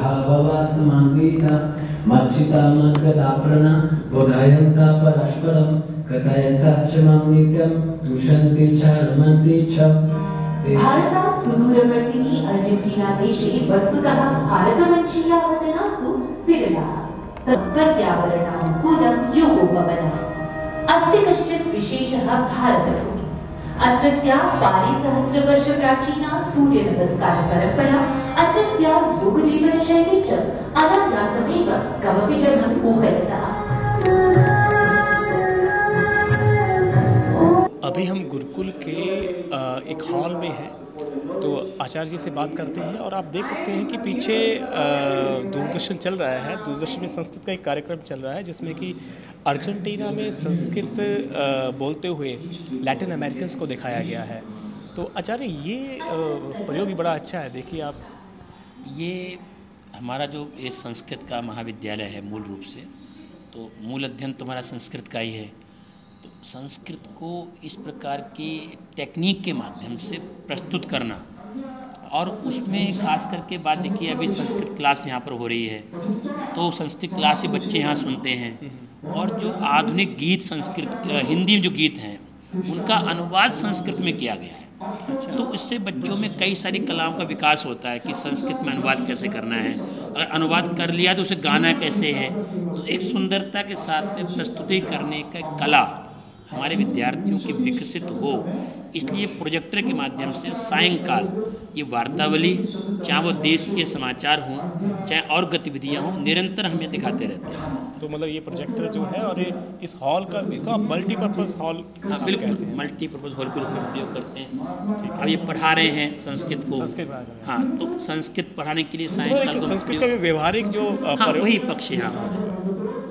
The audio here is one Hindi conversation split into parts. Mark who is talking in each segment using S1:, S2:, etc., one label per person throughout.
S1: भाववासमान्विता मच्चिता मद्गदाप्रणा बोधायन्ता परस्परं कथयन्ताश्च मां नित्यं तुष्यन्ति च रमन्ति च।
S2: भारतात् सुदूरवर्तिनि अर्जेन्टीना देशे वस्तुतः भारतवंशीयाः जनास्तु विरलाः। तत्त्वज्ञावरणानुकूलं योगोपवनम्। अस्ति कश्चित् विशेषः भारतभूमिः। अत्रत्या पारिसहस्रवर्ष प्राचीना सूर्यनमस्कारपरम्परा, अत्रत्या योगजीवनशैली च अनायासमेव कमपि जनं मोहयतः।
S3: अभी हम गुरुकुल के एक हॉल में हैं, तो आचार्य जी से बात करते हैं। और आप देख सकते हैं कि पीछे दूरदर्शन चल रहा है। दूरदर्शन में संस्कृत का एक कार्यक्रम चल रहा है जिसमें कि अर्जेंटीना में संस्कृत बोलते हुए लैटिन अमेरिकन्स को दिखाया गया है। तो आचार्य ये प्रयोग भी बड़ा अच्छा है। देखिए आप,
S4: ये हमारा जो ये संस्कृत का महाविद्यालय है मूल रूप से, तो मूल अध्ययन तो हमारा संस्कृत का ही है। तो संस्कृत को इस प्रकार की टेक्निक के माध्यम से प्रस्तुत करना, और उसमें खास करके बात देखिए, अभी संस्कृत क्लास यहाँ पर हो रही है, तो संस्कृत क्लास से बच्चे यहाँ सुनते हैं, और जो आधुनिक गीत संस्कृत हिंदी में जो गीत हैं उनका अनुवाद संस्कृत में किया गया है। तो इससे बच्चों में कई सारी कलाओं का विकास होता है कि संस्कृत में अनुवाद कैसे करना है, अगर अनुवाद कर लिया तो उसे गाना कैसे है। तो एक सुंदरता के साथ में प्रस्तुति करने का कला हमारे विद्यार्थियों की विकसित हो, इसलिए प्रोजेक्टर के माध्यम से सायंकाल ये वार्तावली, चाहे वो देश के समाचार हों चाहे और गतिविधियां हों, निरंतर हमें दिखाते रहते हैं इसका।
S3: तो मतलब ये प्रोजेक्टर जो है, और ये इस हॉल का, इसको आप मल्टीपर्पज़ हॉल,
S4: हाँ बिल्कुल मल्टीपर्पज़ हॉल के रूप में प्रयोग करते हैं। अब ये पढ़ा रहे हैं संस्कृत को, हाँ, तो संस्कृत पढ़ाने के लिए सायंकाल
S3: संस्कृत का व्यवहारिक जो
S4: वही पक्ष है हमारे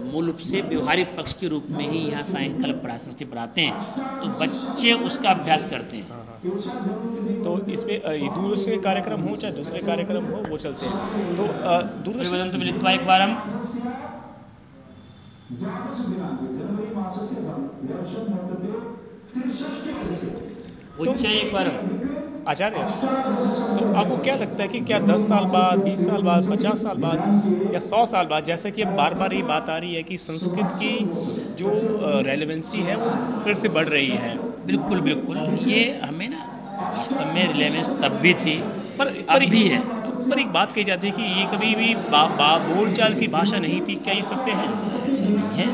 S4: मूल रूप से व्यवहारिक पक्ष के रूप में ही यहाँ सायंकाल संस्कृत पढ़ाते हैं, तो बच्चे उसका अभ्यास करते हैं।
S3: तो इसमें दूरदर्शन के कार्यक्रम हो चाहे दूसरे कार्यक्रम हो, वो चलते हैं। तो दूरदर्शन
S4: तो मिलित्वा एक बार हम एक बार
S3: आचार्य, तो आपको क्या लगता है कि क्या 10 साल बाद, 20 साल बाद, 50 साल बाद या 100 साल बाद, जैसे कि अब बार बार ये बात आ रही है कि संस्कृत की जो रेलेवेंसी है वो फिर से बढ़ रही है?
S4: बिल्कुल बिल्कुल, ये हमें ना वास्तव में रिलेवेंस तब भी थी
S3: पर
S4: अब भी है।
S3: पर एक बात कही जाती है कि ये कभी भी बोलचाल की भाषा नहीं थी, क्या ये सत्य है?
S4: ऐसा नहीं है।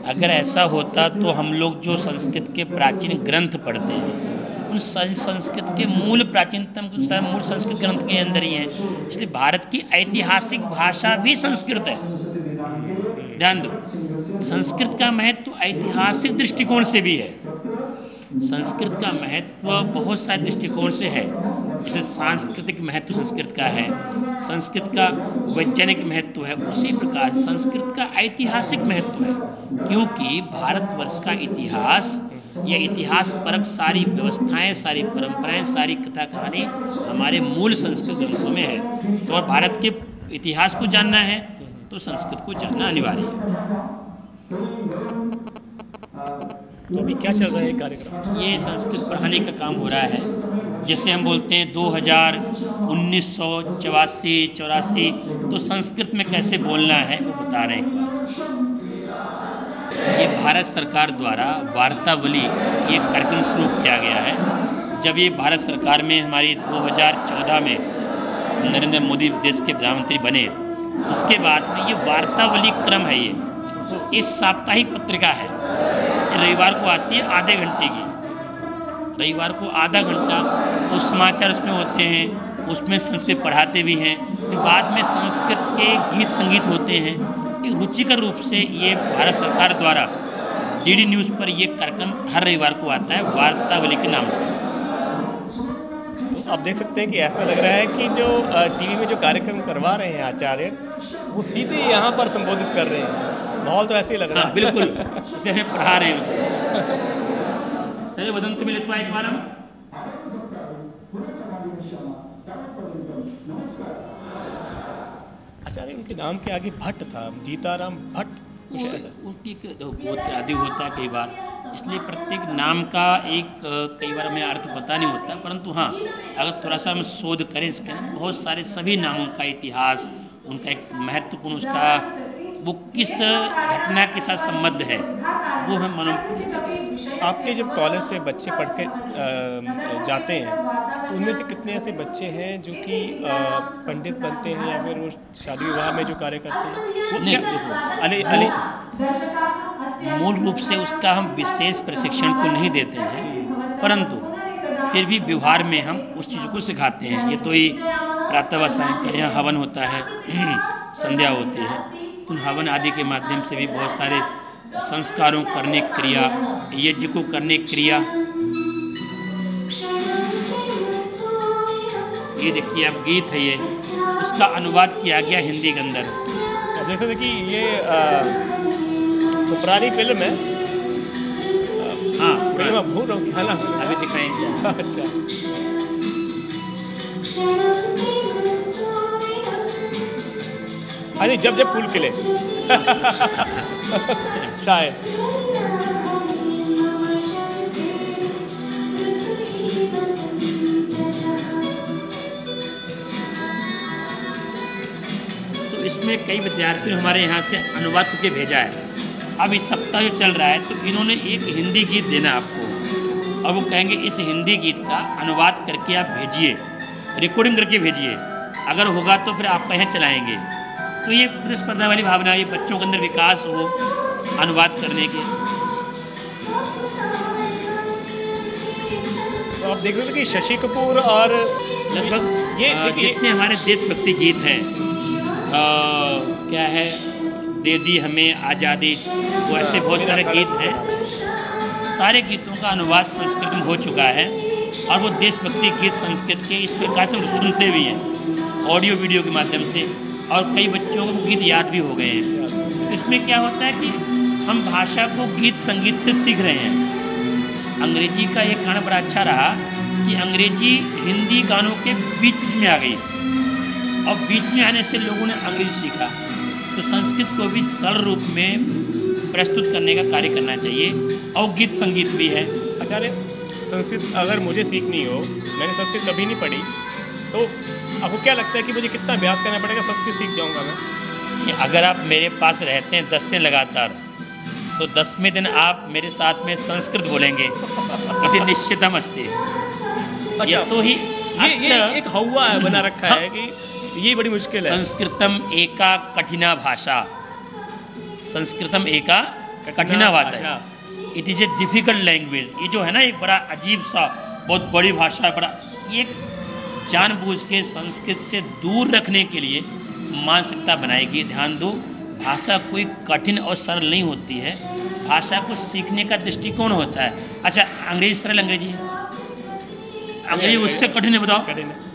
S4: अगर ऐसा होता तो हम लोग जो संस्कृत के प्राचीन ग्रंथ पढ़ते हैं, उन संस्कृत के मूल प्राचीनतम मूल संस्कृत ग्रंथ के अंदर ही हैं। इसलिए भारत की ऐतिहासिक भाषा भी संस्कृत है। ध्यान दो, संस्कृत का महत्व ऐतिहासिक दृष्टिकोण से भी है। संस्कृत का महत्व बहुत सारे दृष्टिकोण से है। जैसे सांस्कृतिक महत्व संस्कृत का है, संस्कृत का वैज्ञानिक महत्व है, उसी प्रकार संस्कृत का ऐतिहासिक महत्व है, क्योंकि भारतवर्ष का इतिहास या इतिहास परक सारी व्यवस्थाएं, सारी परंपराएं, सारी कथा कहानी हमारे मूल संस्कृत ग्रंथों में है। तो और भारत के इतिहास को जानना है तो संस्कृत को जानना अनिवार्य है।
S3: तो अभी क्या चल रहा है कार्यक्रम?
S4: ये संस्कृत पढ़ाने का काम हो रहा है। जैसे हम बोलते हैं 2000, 1984, 84, तो संस्कृत में कैसे बोलना है वो बता रहे हैं। ये भारत सरकार द्वारा वार्तावली ये कार्यक्रम शुरू किया गया है। जब ये भारत सरकार में हमारी 2014 में नरेंद्र मोदी देश के प्रधानमंत्री बने, उसके बाद में ये वार्तावली क्रम है। ये साप्ताहिक पत्रिका है, रविवार को आती है, आधे घंटे की। रविवार को आधा घंटा तो समाचार उसमें होते हैं, उसमें संस्कृत पढ़ाते भी हैं, फिर बाद में संस्कृत के गीत संगीत होते हैं। एक रुचिकर रूप से ये भारत सरकार द्वारा डीडी न्यूज़ पर ये कार्यक्रम हर रविवार को आता है, वार्तावली के नाम से।
S3: तो आप देख सकते हैं कि ऐसा लग रहा है कि जो टीवी में जो कार्यक्रम करवा रहे हैं आचार्य, वो सीधे यहाँ पर संबोधित कर रहे हैं। माहौल तो ऐसे ही लग रहा है।
S4: बिल्कुल, इसे हमें पढ़ा रहे हैं। सर वदंत मिलित्वा एक बार हम
S3: आचार्य, उनके नाम के आगे भट्ट था, जीताराम भट्ट, कुछ ऐसा।
S4: उनकी आदि होता है कई बार, इसलिए प्रत्येक नाम का एक कई बार हमें अर्थ पता नहीं होता, परंतु हाँ, अगर थोड़ा सा हम शोध करें इसके बहुत सारे सभी नामों का इतिहास उनका एक महत्वपूर्ण उसका वो किस घटना के साथ संबद्ध है वो है मालूम।
S3: आपके जब कॉलेज से बच्चे पढ़ के जाते हैं तो उनमें से कितने ऐसे बच्चे हैं जो कि पंडित बनते हैं या फिर वो शादी विवाह में जो कार्य करते हैं? वो
S4: नहीं,
S3: क्या
S4: देखो मूल रूप से उसका हम विशेष प्रशिक्षण तो नहीं देते हैं, परंतु फिर भी व्यवहार में हम उस चीज़ को सिखाते हैं। ये तो ही प्रातः सायंकाल यहाँ हवन होता है, संध्या होती है, उन हवन आदि के माध्यम से भी बहुत सारे संस्कारों करने क्रिया, यज्ञ को करने क्रिया। ये देखिए अब गीत है, ये उसका अनुवाद किया गया हिंदी के अंदर।
S3: अब देख सकते कि ये तो पुरानी फिल्म है।
S4: हाँ,
S3: फिल्म भूल रहा हूँ क्या नाम है?
S4: अभी दिखाएंगे।
S3: अच्छा, अरे जब जब फूल खिले शायद।
S4: तो इसमें कई विद्यार्थियों ने हमारे यहाँ से अनुवाद करके भेजा है। अब इस सप्ताह जो चल रहा है तो इन्होंने एक हिंदी गीत देना आपको, और वो कहेंगे इस हिंदी गीत का अनुवाद करके आप भेजिए, रिकॉर्डिंग करके भेजिए, अगर होगा तो फिर आपका यहाँ चलाएंगे। तो ये प्रतिस्पर्धा वाली भावना, ये बच्चों के अंदर विकास हो अनुवाद करने के।
S3: तो आप देख सकते हैं कि शशि कपूर और
S4: लगभग
S3: ये
S4: जितने हमारे देशभक्ति गीत हैं, क्या है, दे दी हमें आज़ादी, वो ऐसे बहुत सारे गीत हैं। सारे गीतों का अनुवाद संस्कृत में हो चुका है और वो देशभक्ति गीत संस्कृत के इस प्रकार से सुनते भी हैं ऑडियो वीडियो के माध्यम से, और कई बच्चों को गीत याद भी हो गए हैं। इसमें क्या होता है कि हम भाषा को गीत संगीत से सीख रहे हैं। अंग्रेजी का एक कारण बड़ा अच्छा रहा कि अंग्रेजी हिंदी गानों के बीच में आ गई, और बीच में आने से लोगों ने अंग्रेजी सीखा। तो संस्कृत को भी सरल रूप में प्रस्तुत करने का कार्य करना चाहिए, और गीत संगीत भी है।
S3: आचार्य, संस्कृत अगर मुझे सीखनी हो, मैंने संस्कृत कभी नहीं पढ़ी, तो आपको क्या लगता है कि मुझे कितना अभ्यास करना पड़ेगा, संस्कृत सीख जाऊंगा मैं?
S4: अगर आप मेरे पास रहते हैं 10 दिन लगातार, तो 10वें दिन आप मेरे साथ में संस्कृत बोलेंगे। इति निश्चितम अस्ति।
S3: अच्छा,
S4: ये तो ही
S3: ये एक हवा है बना रखा है कि ये बड़ी मुश्किल है।
S4: संस्कृतम एका कठिना भाषा, संस्कृतम एका कठिना भाषा, it is a difficult language. ये जो है ना, एक बड़ा अजीब सा बहुत बड़ी भाषा है, बड़ा ये जानबूझ के संस्कृत से दूर रखने के लिए मानसिकता बनाएगी। ध्यान दो, भाषा कोई कठिन और सरल नहीं होती है, भाषा को सीखने का दृष्टिकोण होता है। अच्छा, अंग्रेजी सरल अंग्रेजी है, अंग्रेजी उससे कठिन है, बताओ।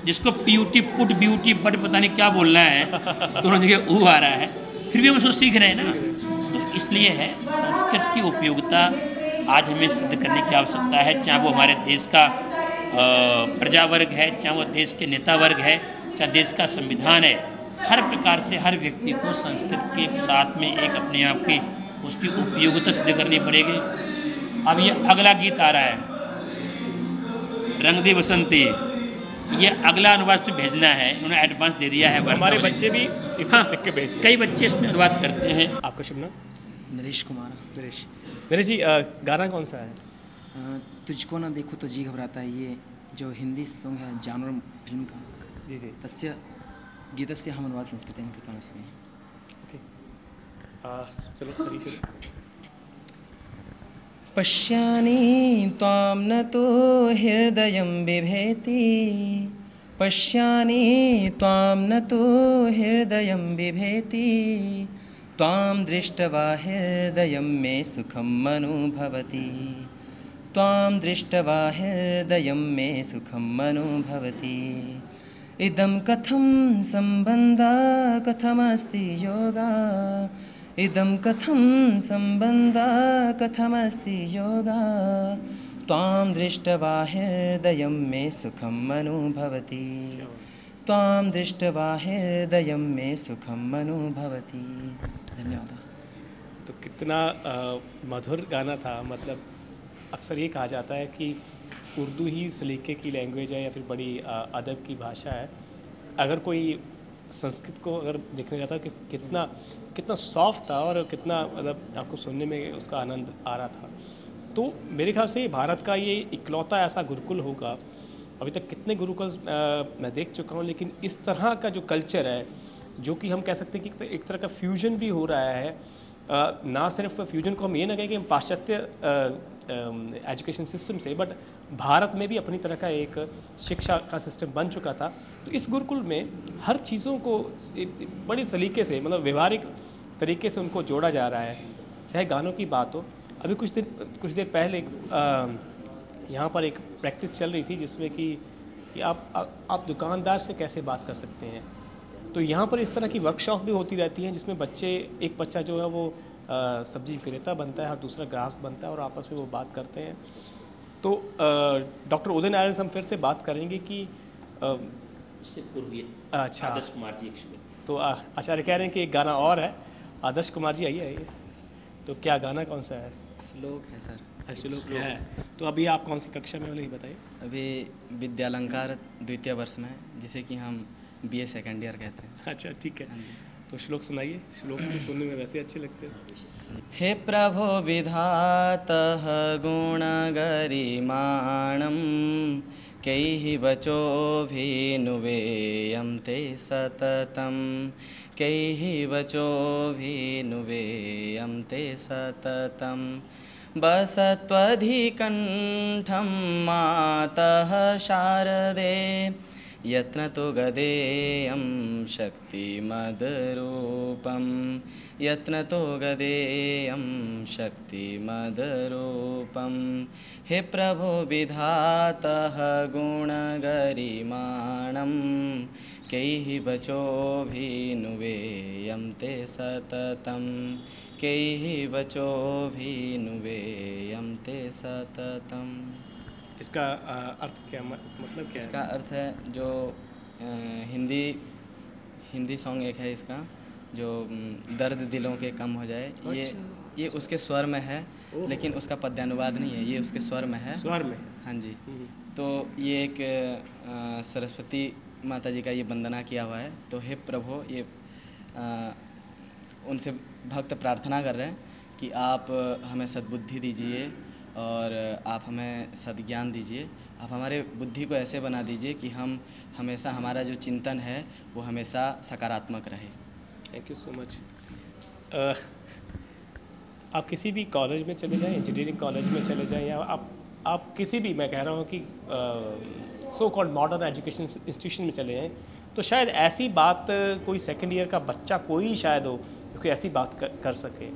S4: जिसको पीयूटी पुट ब्यूटी बट पता नहीं क्या बोलना है, दोनों जगह ऊ आ रहा है, फिर भी हम उसको सीख रहे हैं ना। तो इसलिए है संस्कृत की उपयोगिता आज हमें सिद्ध करने की आवश्यकता है, चाहे वो हमारे देश का प्रजा वर्ग है, चाहे वो देश के नेता वर्ग है, चाहे देश का संविधान है। हर प्रकार से हर व्यक्ति को संस्कृत के साथ में एक अपने आप की उसकी उपयोगिता सिद्ध करनी पड़ेगी। अब ये अगला गीत आ रहा है, रंग दे बसंती, ये अगला अनुवाद से भेजना है, इन्होंने एडवांस दे दिया है।
S3: हमारे बच्चे भी इसमें लिख के भेजते हैं।
S4: कई बच्चे इसमें अनुवाद करते हैं।
S3: आपका शुभ नाम?
S5: नरेश कुमार।
S3: नरेश जी, गाना कौन सा है?
S5: तुझको ना देखो तो जी घबराता है, ये जो हिंदी सॉन्ग है जानवर फिल्म का,
S3: जी जी,
S5: तस्य गीतस्य हम अनुवाद संस्कृतेन कृतमस्मि।
S3: ओके, चलो करिए शुरू।
S5: पश्यामि त्वां न तो हृदयं बिभेति, पश्यामि त्वां न तो हृदयं बिभेति, त्वां दृष्ट्वा हृदयं मे सुखम् अनुभवति, त्वां दृष्ट्वा हृदयं मे सुखम् अनुभवति। इदं कथं सम्बन्धः कथमस्ति योगा, इदं कथं सम्बन्धः कथमस्ति योगा, त्वां दृष्ट्वा हृदयं मे सुखम् अनुभवति, त्वां दृष्ट्वा हृदयं मे सुखम् अनुभवति। धन्यवाद।
S3: तो कितना मधुर गाना था। मतलब अक्सर ये कहा जाता है कि उर्दू ही सलीके की लैंग्वेज है या फिर बड़ी अदब की भाषा है। अगर कोई संस्कृत को अगर देखने जाता कि कितना कितना सॉफ्ट था और कितना मतलब आपको सुनने में उसका आनंद आ रहा था। तो मेरे ख्याल से भारत का ये इकलौता ऐसा गुरुकुल होगा। अभी तक कितने गुरुकुल मैं देख चुका हूँ, लेकिन इस तरह का जो कल्चर है, जो कि हम कह सकते हैं कि एक तरह का फ्यूजन भी हो रहा है। ना सिर्फ फ्यूजन को हम ये ना कहें कि हम पाश्चात्य एजुकेशन सिस्टम से, बट भारत में भी अपनी तरह का एक शिक्षा का सिस्टम बन चुका था। तो इस गुरुकुल में हर चीज़ों को बड़ी सलीके से, मतलब व्यवहारिक तरीके से उनको जोड़ा जा रहा है। चाहे गानों की बात हो, अभी कुछ देर पहले यहाँ पर एक प्रैक्टिस चल रही थी जिसमें कि आप दुकानदार से कैसे बात कर सकते हैं। तो यहाँ पर इस तरह की वर्कशॉप भी होती रहती हैं जिसमें एक बच्चा जो है वो सब्जी विक्रेता बनता है और दूसरा ग्राहक बनता है और आपस में वो बात करते हैं। तो डॉक्टर उदय नारायण से हम फिर से बात करेंगे कि
S4: उससे पूर्व
S3: अच्छा
S4: आदर्श कुमार जी
S3: तो आचार्य कह रहे हैं कि एक गाना और है। आदर्श कुमार जी आइए। तो क्या गाना कौन सा है?
S5: श्लोक है सर।
S3: श्लोक है। तो अभी आप कौन सी कक्षा में हो, ये बताइए।
S5: अभी विद्यालंकार द्वितीय वर्ष में, जिसे कि हम BA सेकेंड ईयर कहते हैं।
S3: अच्छा, ठीक है। तो श्लोक सुनाइए। श्लोक तो सुनने में वैसे अच्छे लगते हैं।
S5: हे प्रभो विधातः गुणगरिमाणं कैः वचोभिनुवेयं ते सततं कैः वचोभिनुवेयं ते सततं बसत्वधिकण्ठं मातः शारदे यत्नतो गदेयं शक्तिमदरूपं यत्नतो गदेयं शक्तिमदरूपं हे प्रभो विधातः गुणगरिमाणं कैः वचोभिनुवेयं ते सततं कैः वचोभिनुवेयं ते सततं।
S3: इसका अर्थ क्या, मतलब क्या है?
S5: इसका अर्थ है जो हिंदी सॉन्ग एक है इसका, जो दर्द दिलों के कम हो जाए। ये उसके स्वर में है, लेकिन उसका पद्यानुवाद नहीं है, ये उसके स्वर में है।
S3: स्वर में?
S5: हाँ जी। तो ये एक सरस्वती माता जी का ये वंदना किया हुआ है। तो हे प्रभु, ये उनसे भक्त प्रार्थना कर रहे हैं कि आप हमें सद्बुद्धि दीजिए और आप हमें सद्ज्ञान दीजिए। आप हमारे बुद्धि को ऐसे बना दीजिए कि हम हमेशा, हमारा जो चिंतन है वो हमेशा सकारात्मक रहे।
S3: Thank you so much. आप किसी भी कॉलेज में चले जाएं, इंजीनियरिंग कॉलेज में चले जाएं, या आप किसी भी, मैं कह रहा हूँ कि so called modern education institution में चले जाएं, तो शायद ऐसी बात कोई सेकेंड ईयर का बच्चा कोई शायद हो क्योंकि ऐसी बात कर सके।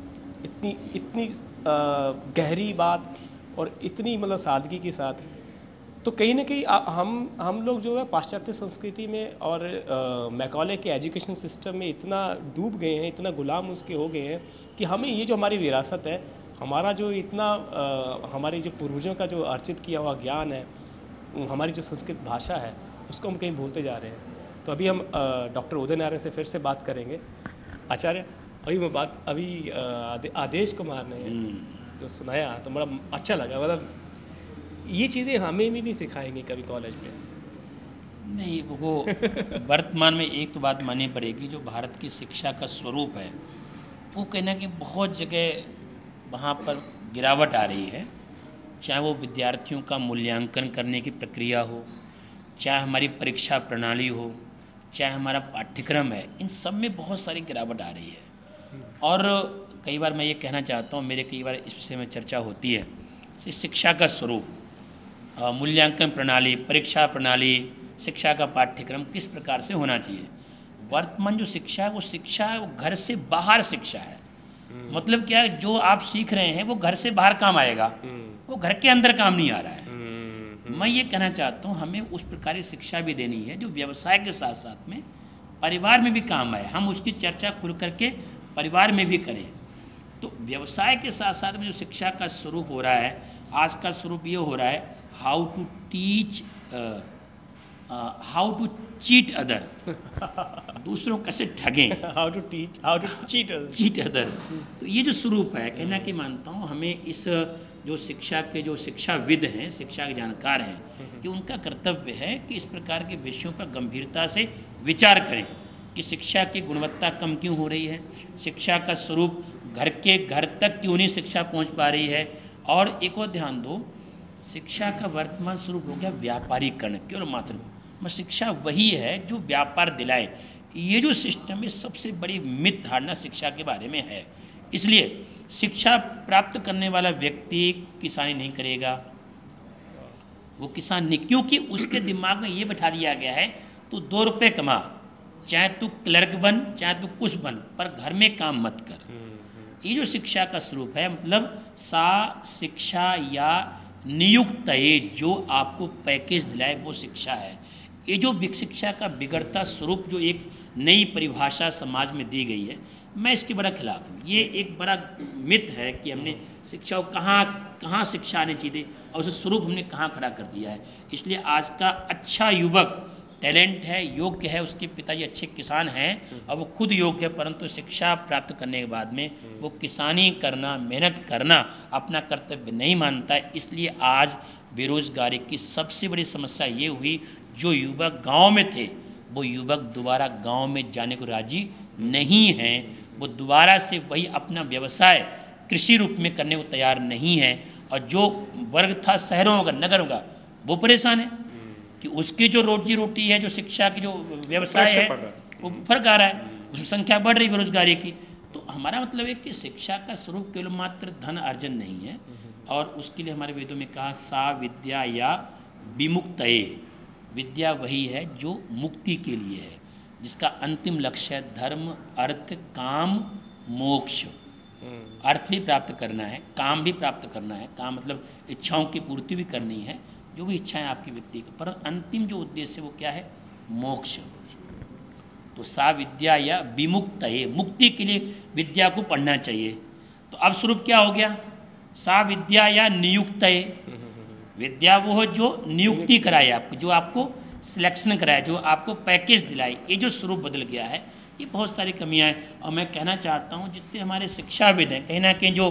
S3: इतनी गहरी बात और इतनी मतलब सादगी के साथ। तो कहीं ना कहीं हम लोग जो है पाश्चात्य संस्कृति में और मैकॉले के एजुकेशन सिस्टम में इतना डूब गए हैं, इतना गुलाम उसके हो गए हैं कि हमें ये जो हमारी विरासत है, हमारा जो इतना हमारे जो पूर्वजों का जो अर्जित किया हुआ ज्ञान है, हमारी जो संस्कृत भाषा है, उसको हम कहीं भूलते जा रहे हैं। तो अभी हम डॉक्टर उदय नारायण से फिर से बात करेंगे। आचार्य, अभी आदेश कुमार ने जो सुनाया तो बड़ा अच्छा लगा। मतलब ये चीज़ें हमें भी नहीं सिखाएंगे कभी कॉलेज में।
S4: नहीं, वो वर्तमान में एक तो बात माननी पड़ेगी, जो भारत की शिक्षा का स्वरूप है वो कहना कि बहुत जगह वहाँ पर गिरावट आ रही है। चाहे वो विद्यार्थियों का मूल्यांकन करने की प्रक्रिया हो, चाहे हमारी परीक्षा प्रणाली हो, चाहे हमारा पाठ्यक्रम है, इन सब में बहुत सारी गिरावट आ रही है। और कई बार मैं ये कहना चाहता हूँ, मेरे कई बार इस विषय में चर्चा होती है, शिक्षा का स्वरूप, मूल्यांकन प्रणाली, परीक्षा प्रणाली, शिक्षा का पाठ्यक्रम किस प्रकार से होना चाहिए। वर्तमान जो शिक्षा है वो घर से बाहर शिक्षा है। मतलब क्या है, जो आप सीख रहे हैं वो घर से बाहर काम आएगा, वो घर के अंदर काम नहीं आ रहा है। मैं ये कहना चाहता हूँ, हमें उस प्रकार की शिक्षा भी देनी है जो व्यवसाय के साथ साथ में परिवार में भी काम आए। हम उसकी चर्चा खुल करके परिवार में भी करें। तो व्यवसाय के साथ साथ में जो शिक्षा का स्वरूप हो रहा है, आज का स्वरूप ये हो रहा है, हाउ टू चीट अदर, दूसरों को कैसे ठगें,
S3: हाउ टू चीट अदर।
S4: तो ये जो स्वरूप है, कहना कि मानता हूँ हमें इस जो शिक्षा के जो शिक्षाविद हैं, शिक्षा के जानकार हैं, कि उनका कर्तव्य है कि इस प्रकार के विषयों पर गंभीरता से विचार करें कि शिक्षा की गुणवत्ता कम क्यों हो रही है, शिक्षा का स्वरूप घर के घर तक क्यों नहीं शिक्षा पहुंच पा रही है। और एक और ध्यान दो, शिक्षा का वर्तमान स्वरूप हो गया व्यापारीकरण केवल मात्र, शिक्षा वही है जो व्यापार दिलाए। ये जो सिस्टम है सबसे बड़ी मिथ धारणा शिक्षा के बारे में है। इसलिए शिक्षा प्राप्त करने वाला व्यक्ति किसानी नहीं करेगा, वो किसान नहीं, क्योंकि उसके दिमाग में ये बैठा दिया गया है तू 2 रुपये कमा, चाहे तू क्लर्क बन चाहे तू कुछ बन, पर घर में काम मत कर। ये जो शिक्षा का स्वरूप है, मतलब सा शिक्षा या नियुक्त जो आपको पैकेज दिलाए वो शिक्षा है। ये जो शिक्षा का बिगड़ता स्वरूप जो एक नई परिभाषा समाज में दी गई है, मैं इसके बड़ा खिलाफ हूँ। ये एक बड़ा मिथ है कि हमने शिक्षा को कहाँ शिक्षा आनी चाहिए थी और उसे स्वरूप हमने कहाँ खड़ा कर दिया है। इसलिए आज का अच्छा युवक टैलेंट है, योग्य है, उसके पिताजी अच्छे किसान हैं और वो खुद योग्य है, परंतु शिक्षा प्राप्त करने के बाद में वो किसानी करना, मेहनत करना अपना कर्तव्य नहीं मानता है। इसलिए आज बेरोजगारी की सबसे बड़ी समस्या ये हुई, जो युवक गांव में थे वो युवक दोबारा गांव में जाने को राजी नहीं हैं, वो दोबारा से वही अपना व्यवसाय कृषि रूप में करने को तैयार नहीं है। और जो वर्ग था शहरों का, नगरों का, वो परेशान है कि उसकी जो रोजी रोटी है, जो शिक्षा की जो व्यवसाय है, वो फर्क आ रहा है, उसमें संख्या बढ़ रही बेरोजगारी की। तो हमारा मतलब है कि शिक्षा का स्वरूप केवल मात्र धन अर्जन नहीं है, और उसके लिए हमारे वेदों में कहा सा विद्या या विमुक्तये, विद्या वही है जो मुक्ति के लिए है, जिसका अंतिम लक्ष्य है धर्म अर्थ काम मोक्ष। अर्थ भी प्राप्त करना है, काम भी प्राप्त करना है, काम मतलब इच्छाओं की पूर्ति भी करनी है, जो भी इच्छाएं आपकी व्यक्ति की, पर अंतिम जो उद्देश्य है वो क्या है, मोक्ष। तो सा विद्या या विमुक्त है, मुक्ति के लिए विद्या को पढ़ना चाहिए। तो अब स्वरूप क्या हो गया, सा विद्या या नियुक्त है। विद्या वो है जो नियुक्ति कराए आपको, जो आपको सिलेक्शन कराए, जो आपको पैकेज दिलाए। ये जो स्वरूप बदल गया है, ये बहुत सारी कमियां हैं। और मैं कहना चाहता हूँ जितने हमारे शिक्षाविद हैं, कहीं ना कहीं जो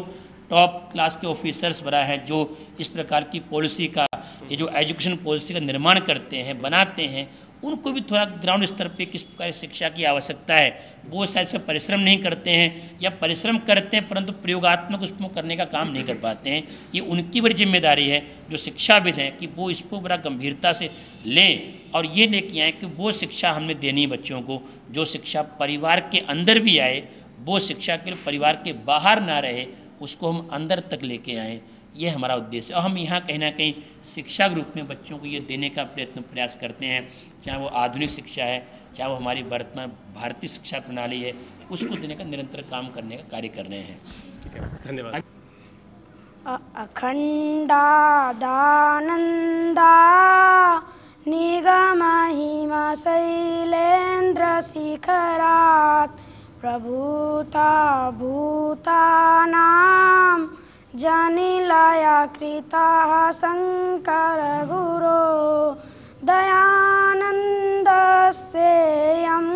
S4: टॉप क्लास के ऑफिसर्स बना है, जो इस प्रकार की पॉलिसी का, ये जो एजुकेशन पॉलिसी का निर्माण करते हैं, बनाते हैं, उनको भी थोड़ा ग्राउंड स्तर पे किस प्रकार शिक्षा की आवश्यकता है, वो शायद इसमें परिश्रम नहीं करते हैं, या परिश्रम करते हैं परंतु प्रयोगात्मक उसको करने का काम नहीं कर पाते हैं। ये उनकी बड़ी जिम्मेदारी है जो शिक्षाविद हैं कि वो इसको बड़ा गंभीरता से लें और ये लेके आएँ कि वो शिक्षा हमने देनी है बच्चों को, जो शिक्षा परिवार के अंदर भी आए, वो शिक्षा के परिवार के बाहर ना रहे, उसको हम अंदर तक लेके आएँ। ये हमारा उद्देश्य है। और हम यहाँ कहीं ना कहीं शिक्षा के रूप में बच्चों को ये देने का प्रयास करते हैं, चाहे वो आधुनिक शिक्षा है, चाहे वो हमारी वर्तमान भारतीय शिक्षा प्रणाली है, उसको देने का निरंतर काम करने का कार्य कर रहे हैं।
S3: ठीक है, धन्यवाद।
S6: अखंडादानंदा निगमहिमा शैलेन्द्र शिखरात् प्रभूता भूतानां जनिलया कृताः शंकर गुरो दयानन्दस्येयं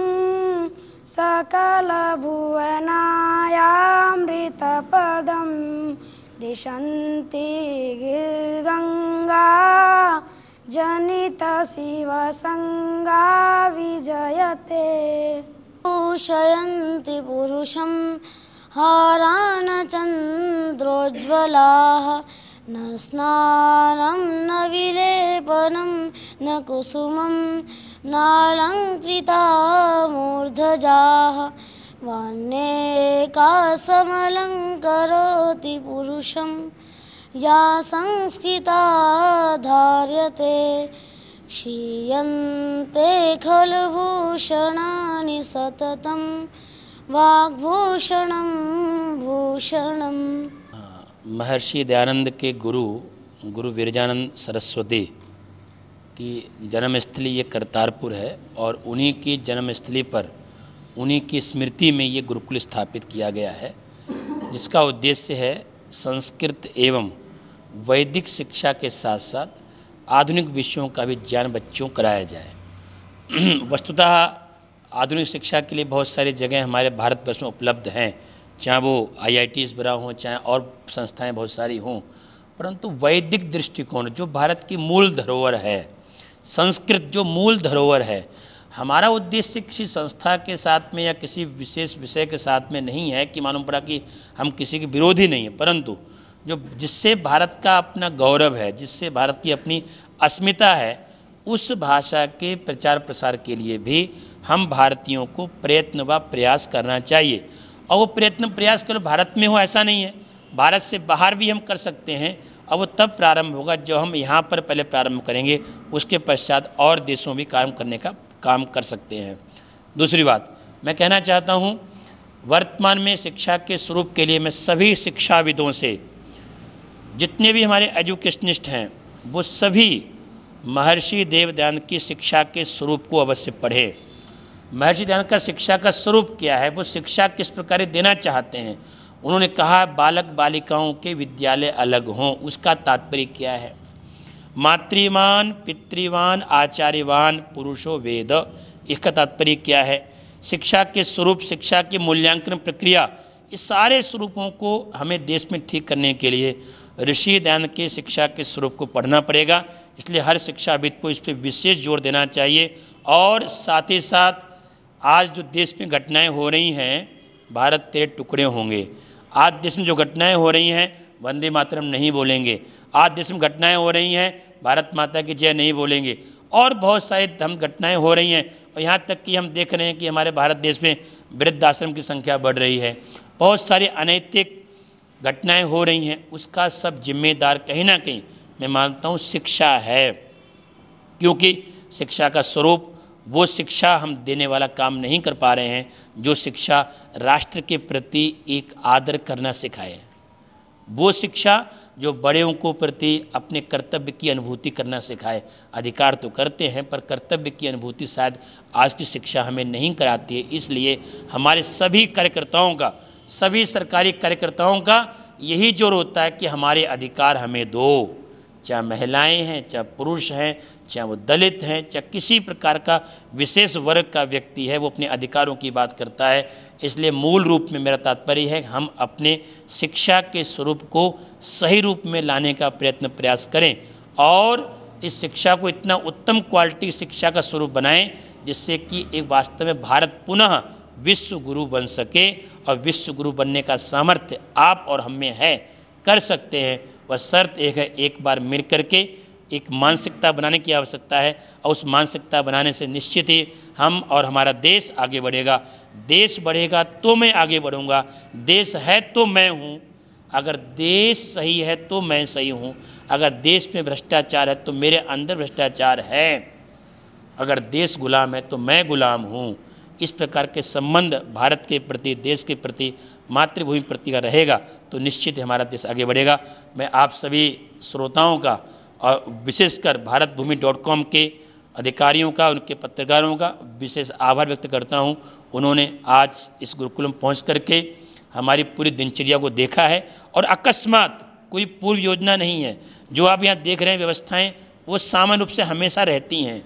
S6: सकलभुवनायामृतपदं दिशन्ति गिर्गङ्गा जनितशिवसङ्गा विजयते पूषयन्ति पुरुषं हारान् चन्द्रोज्ज्वलाः न स्नानं न विलेपनं न कुसुमं नालङ्कृता मूर्धजाः वान्येकासमलङ्करोति पुरुषं या संस्कृता धार्यते क्षीयन्ते खलु भूषणानि सततं वाग्भूषणं भूषणम्।
S4: महर्षि दयानंद के गुरु विरजानंद सरस्वती की जन्मस्थली ये करतारपुर है, और उन्हीं की जन्मस्थली पर उन्हीं की स्मृति में ये गुरुकुल स्थापित किया गया है, जिसका उद्देश्य है संस्कृत एवं वैदिक शिक्षा के साथ साथ आधुनिक विषयों का भी ज्ञान बच्चों को कराया जाए। वस्तुतः आधुनिक शिक्षा के लिए बहुत सारी जगह हमारे भारतवर्ष में उपलब्ध हैं, चाहे वो IITs बना हों, चाहे और संस्थाएं बहुत सारी हों, परंतु वैदिक दृष्टिकोण जो भारत की मूल धरोहर है, संस्कृत जो मूल धरोहर है, हमारा उद्देश्य किसी संस्था के साथ में या किसी विशेष विषय के साथ में नहीं है कि मालूम पड़ा कि हम किसी के विरोधी नहीं हैं, परंतु जो जिससे भारत का अपना गौरव है, जिससे भारत की अपनी अस्मिता है, उस भाषा के प्रचार प्रसार के लिए भी हम भारतीयों को प्रयत्न व प्रयास करना चाहिए। और वो प्रयत्न प्रयास केवल भारत में हो ऐसा नहीं है, भारत से बाहर भी हम कर सकते हैं। और वो तब प्रारंभ होगा जब हम यहाँ पर पहले प्रारंभ करेंगे, उसके पश्चात और देशों भी काम करने का काम कर सकते हैं। दूसरी बात मैं कहना चाहता हूँ, वर्तमान में शिक्षा के स्वरूप के लिए मैं सभी शिक्षाविदों से, जितने भी हमारे एजुकेशनिस्ट हैं, वो सभी महर्षि देवदयानंद की शिक्षा के स्वरूप को अवश्य पढ़े। महर्षि दयानंद का शिक्षा का स्वरूप क्या है, वो शिक्षा किस प्रकार देना चाहते हैं। उन्होंने कहा बालक बालिकाओं के विद्यालय अलग हों, उसका तात्पर्य क्या है। मातृवान पितृवान आचार्यवान पुरुषो वेद, इसका तात्पर्य क्या है। शिक्षा के स्वरूप, शिक्षा की मूल्यांकन प्रक्रिया, इस सारे स्वरूपों को हमें देश में ठीक करने के लिए ऋषि दयानंद के शिक्षा के स्वरूप को पढ़ना पड़ेगा। इसलिए हर शिक्षाविद को इस पर विशेष जोर देना चाहिए। और साथ ही साथ आज जो देश में घटनाएं हो रही हैं, भारत तेरे टुकड़े होंगे, आज देश में जो घटनाएं हो रही हैं, वंदे मातरम नहीं बोलेंगे, आज देश में घटनाएं हो रही हैं, भारत माता की जय नहीं बोलेंगे, और बहुत सारी घटनाएं हो रही हैं। और यहाँ तक कि हम देख रहे हैं कि हमारे भारत देश में वृद्धाश्रम की संख्या बढ़ रही है, बहुत सारी अनैतिक घटनाएं हो रही हैं। उसका सब जिम्मेदार कहीं ना कहीं मैं मानता हूँ शिक्षा है, क्योंकि शिक्षा का स्वरूप वो शिक्षा हम देने वाला काम नहीं कर पा रहे हैं जो शिक्षा राष्ट्र के प्रति एक आदर करना सिखाए, वो शिक्षा जो बड़ों को प्रति अपने कर्तव्य की अनुभूति करना सिखाए। अधिकार तो करते हैं पर कर्तव्य की अनुभूति शायद आज की शिक्षा हमें नहीं कराती है। इसलिए हमारे सभी कार्यकर्ताओं का, सभी सरकारी कार्यकर्ताओं का यही जोर होता है कि हमारे अधिकार हमें दो, चाहे महिलाएं हैं, चाहे पुरुष हैं, चाहे वो दलित हैं, चाहे किसी प्रकार का विशेष वर्ग का व्यक्ति है, वो अपने अधिकारों की बात करता है। इसलिए मूल रूप में मेरा तात्पर्य है हम अपने शिक्षा के स्वरूप को सही रूप में लाने का प्रयत्न प्रयास करें और इस शिक्षा को इतना उत्तम क्वालिटी शिक्षा का स्वरूप बनाएं जिससे कि एक वास्तव में भारत पुनः विश्व गुरु बन सके। और विश्व गुरु बनने का सामर्थ्य आप और हम में है, कर सकते हैं। वह शर्त एक है, एक बार मिल करके एक मानसिकता बनाने की आवश्यकता है और उस मानसिकता बनाने से निश्चित ही हम और हमारा देश आगे बढ़ेगा। देश बढ़ेगा तो मैं आगे बढ़ूँगा, देश है तो मैं हूँ, अगर देश सही है तो मैं सही हूँ, अगर देश में भ्रष्टाचार है तो मेरे अंदर भ्रष्टाचार है, अगर देश गुलाम है तो मैं गुलाम हूँ। इस प्रकार के संबंध भारत के प्रति, देश के प्रति, मातृभूमि प्रति का रहेगा तो निश्चित हमारा देश आगे बढ़ेगा। मैं आप सभी श्रोताओं का और विशेषकर भारतभूमि.com के अधिकारियों का, उनके पत्रकारों का विशेष आभार व्यक्त करता हूं। उन्होंने आज इस गुरुकुलम पहुंच करके हमारी पूरी दिनचर्या को देखा है और अकस्मात कोई पूर्व योजना नहीं है। जो आप यहाँ देख रहे हैं व्यवस्थाएं, वो सामान्य रूप से हमेशा रहती हैं।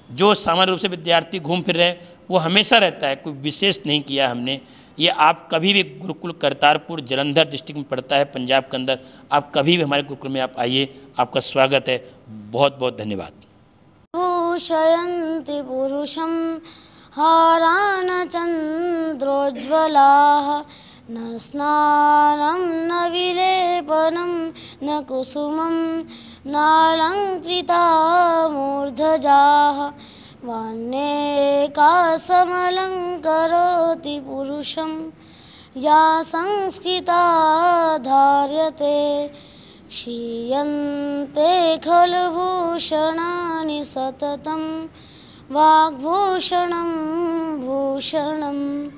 S4: जो सामान्य रूप से विद्यार्थी घूम फिर रहे हैं वो हमेशा रहता है, कोई विशेष नहीं किया हमने। ये आप कभी भी गुरुकुल करतारपुर जलंधर डिस्ट्रिक्ट में पड़ता है पंजाब के अंदर, आप कभी भी हमारे गुरुकुल में आप आइए, आपका स्वागत है। बहुत बहुत धन्यवाद।
S6: भूषयन्ति पुरुषं हारान चन्द्रोज्ज्वलाः न स्नानं न विलेपनं न कुसुमं नालङ्कृता मूर्धजाः वाण्येकासमलङ्करोति पुरुषं या संस्कृता धार्यते क्षीयन्ते खलु भूषणानि सततं वाग्भूषणं भूषणम्।